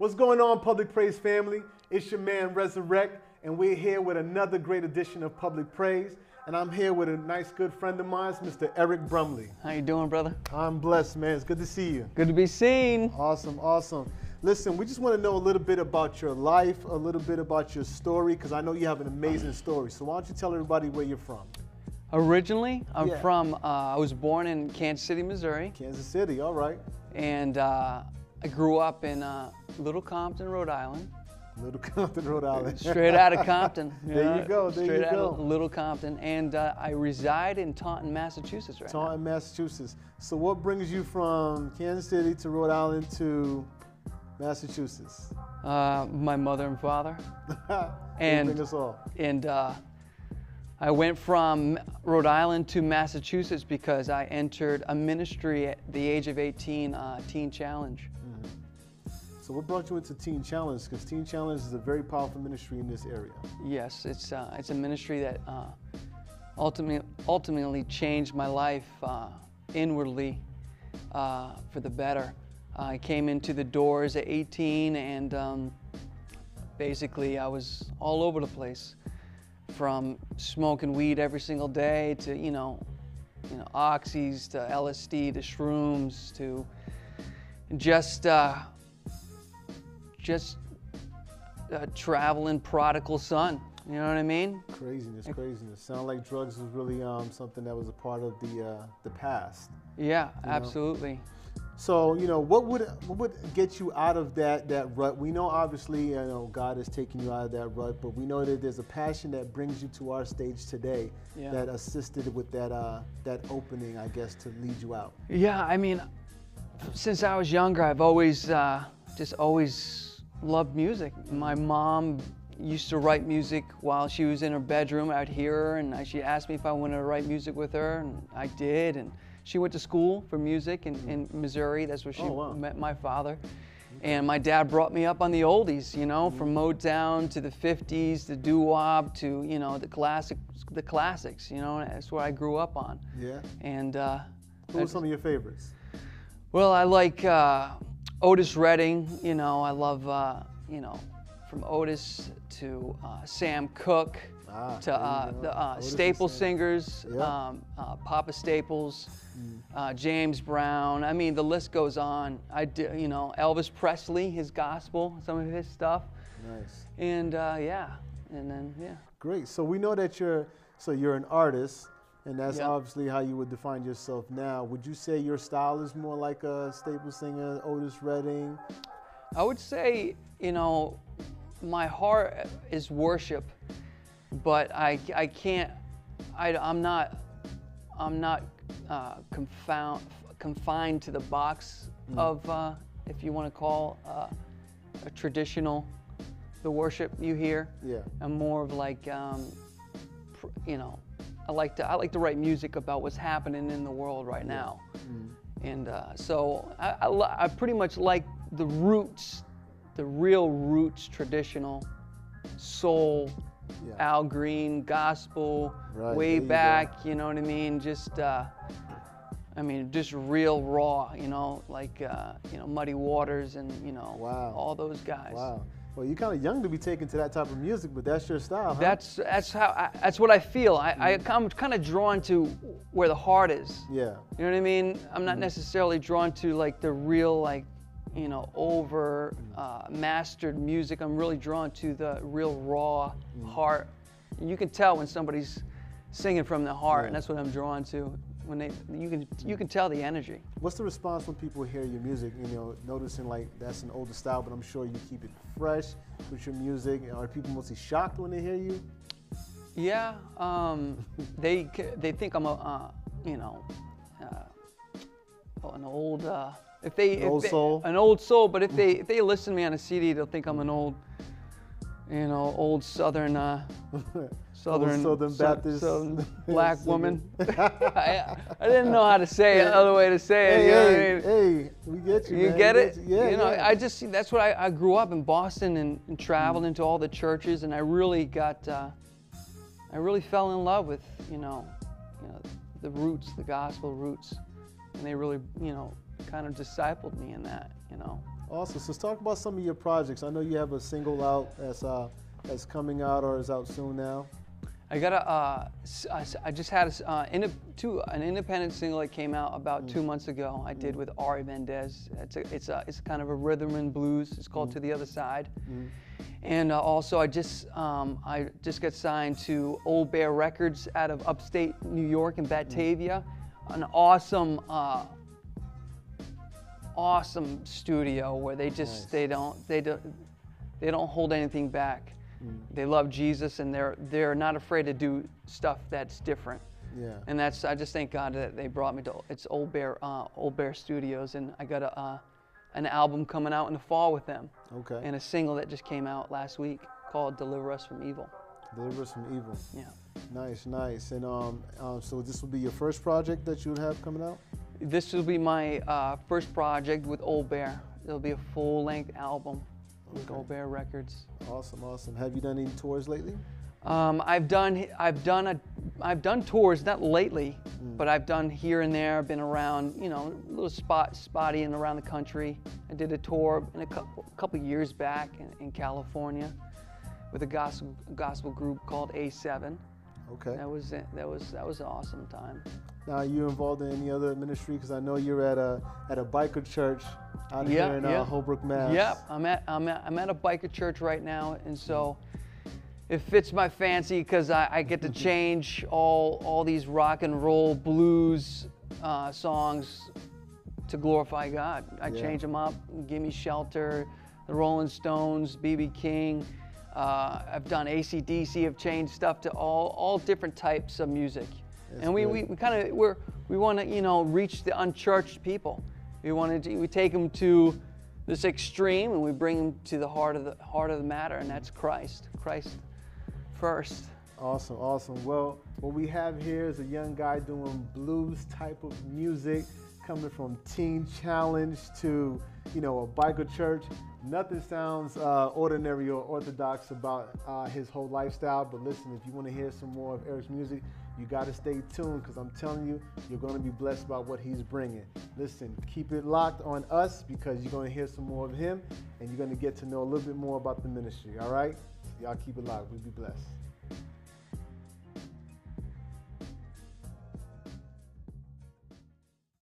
What's going on, Public Praise family? It's your man Resurrect, and we're here with another great edition of Public Praise. And I'm here with a nice good friend of mine, Mr. Lee Brumley. How you doing, brother? I'm blessed, man. It's good to see you. Good to be seen. Awesome, awesome. Listen, we just want to know a little bit about your life, a little bit about your story, because I know you have an amazing story. So why don't you tell everybody where you're from? Originally, I was born in Kansas City, Missouri. Kansas City, all right. And I grew up in Little Compton, Rhode Island. Little Compton, Rhode Island. Straight out of Compton. There you go, there you go. Straight out of Little Compton. And I reside in Taunton, Massachusetts right now. Taunton, Massachusetts. So what brings you from Kansas City to Rhode Island to Massachusetts? My mother and father. And bring us all. And I went from Rhode Island to Massachusetts because I entered a ministry at the age of 18, Teen Challenge. Mm-hmm. So what brought you into Teen Challenge? Because Teen Challenge is a very powerful ministry in this area. Yes, it's a ministry that ultimately changed my life inwardly for the better. I came into the doors at 18 and basically I was all over the place. From smoking weed every single day to, you know, oxys to LSD to shrooms to just traveling prodigal son. You know what I mean? Craziness, craziness. Sound like drugs was really something that was a part of the past. Yeah, absolutely. So, you know, what would get you out of that rut? We know obviously, you know, God is taking you out of that rut, but we know that there's a passion that brings you to our stage today that assisted with that opening, I guess, to lead you out. Yeah, I mean, since I was younger, I've always just always loved music. My mom used to write music while she was in her bedroom. I'd hear her, and she asked me if I wanted to write music with her, and I did. And she went to school for music in Missouri. That's where she met my father. And my dad brought me up on the oldies, you know, from Motown to the 50s, the doo-wop to, you know, the classics, you know, that's what I grew up on. Yeah. And who were some of your favorites? Well, I like Otis Redding, you know, I love, you know, from Otis to Sam Cooke. To the Staple Singers, Papa Staples, James Brown. I mean, the list goes on. You know, Elvis Presley, his gospel, some of his stuff. Nice. And and then Great. So we know that you're an artist, and that's obviously how you would define yourself now. Would you say your style is more like a Staple Singer, Otis Redding? I would say, you know, my heart is worship. But I'm not confined to the box of, if you want to call a traditional, the worship you hear. Yeah. I'm more of like, you know, I like to write music about what's happening in the world right now. And so I pretty much like the roots, the real roots, traditional soul. Yeah. Al Green, gospel, way back, you know what I mean? Just, just real raw, you know, like, you know, Muddy Waters and, you know, all those guys. Wow. Well, you're kind of young to be taken to that type of music, but that's your style, huh? That's what I feel. I'm kind of drawn to where the heart is. Yeah. You know what I mean? I'm not necessarily drawn to like the real, like, you know, over mastered music. I'm really drawn to the real raw heart. And you can tell when somebody's singing from the heart, and that's what I'm drawn to. When you can tell the energy. What's the response when people hear your music? You know, noticing like that's an older style, but I'm sure you keep it fresh with your music. Are people mostly shocked when they hear you? Yeah, they think I'm a you know, an old. An old soul, but if they listen to me on a CD, they'll think I'm an old, you know, old Southern Baptist Southern black woman. I didn't know how to say it, other way to say it. You know what I mean? Hey, we get you. You man. get it? Yeah. You know, I just see that's what I grew up in Boston and traveled into all the churches, and I really fell in love with you know the roots, the gospel roots, and they really, you know, kind of discipled me in that, you know. Awesome. So let's talk about some of your projects. I know you have a single out that's coming out or is out soon now. I got I just had an independent single that came out about 2 months ago. I did with Ari Mendez. It's kind of a rhythm and blues. It's called To the Other Side. And also I just got signed to Old Bear Records out of upstate New York in Batavia. An awesome awesome studio where they just they don't hold anything back. They love Jesus, and they're not afraid to do stuff that's different. Yeah. And I just thank God that they brought me to Old Bear Studios, and I got an album coming out in the fall with them. Okay. And a single that just came out last week called "Deliver Us from Evil." Deliver Us from Evil. Yeah. Nice, nice. And so this will be your first project that you would have coming out? This will be my first project with Old Bear. It'll be a full-length album. With Old Bear Records. Awesome, awesome. Have you done any tours lately? I've done tours, not lately, but I've done here and there. I've been around, you know, a little spotty and around the country. I did a tour a couple years back in California with a gospel group called A7. Okay. That was an awesome time. Now, are you involved in any other ministry? Because I know you're at a biker church out here in Holbrook, Mass. Yep, I'm at a biker church right now, and so it fits my fancy because I get to change all these rock and roll blues songs to glorify God. I change them up, Give Me Shelter, the Rolling Stones, B.B. King. I've done AC/DC. I've changed stuff to all different types of music. That's and we want to, you know, reach the unchurched people. We take them to this extreme, and we bring them to the heart of the matter, and that's Christ first. Awesome, awesome. Well, what we have here is a young guy doing blues type of music, coming from Teen Challenge to, you know, a biker church. Nothing sounds ordinary or orthodox about his whole lifestyle, but listen, if you want to hear some more of Eric's music, you got to stay tuned, because I'm telling you, you're going to be blessed by what he's bringing. Listen, keep it locked on us, because you're going to hear some more of him, and you're going to get to know a little bit more about the ministry, all right? Y'all keep it locked. We'll be blessed.